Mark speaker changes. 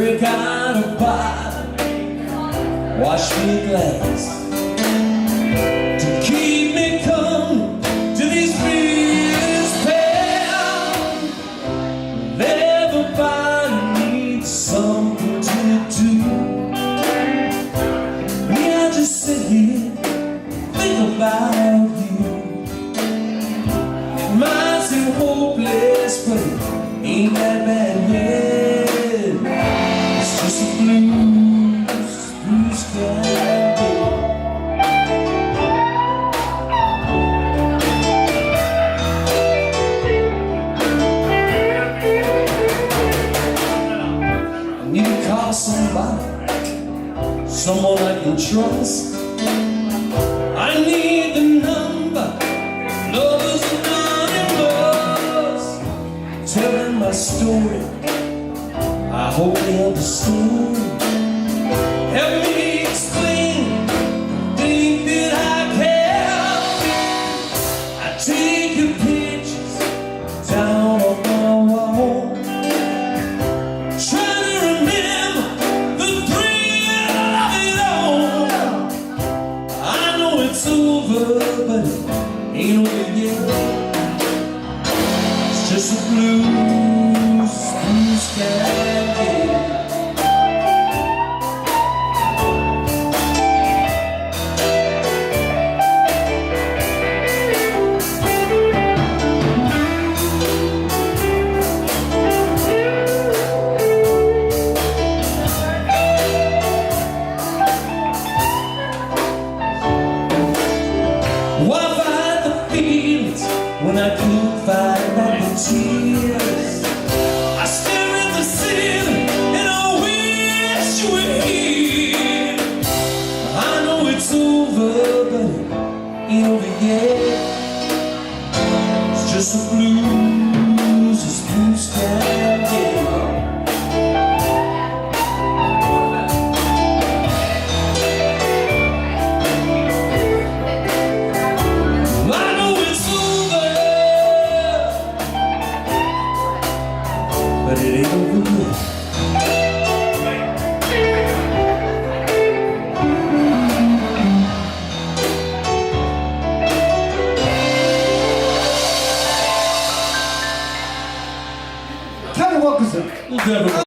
Speaker 1: Drink out of bottle, wash me a glass to keep me coming to these bills pale. Everybody needs something to do. Me, I just sit here, think about you. It might seem hopeless, but it ain't that bad yet. It's just a blues sky day. I need to call somebody, someone I can trust. I need the number, lovers anonymous, telling my story. I hope they understand. Help me explain, think that I can. I take your pictures down on my wall, trying to remember the thrill of it all. I know it's over, but it ain't over yet. It's just a blues sky. Why fight the feelings when I can't fight back the tears? I stare at the ceiling and I wish you were here. I know it's over, but it ain't over yet. It's just a blues, it's blue sky, yeah. But it ain't over yet.
Speaker 2: Kenny Wilkinson.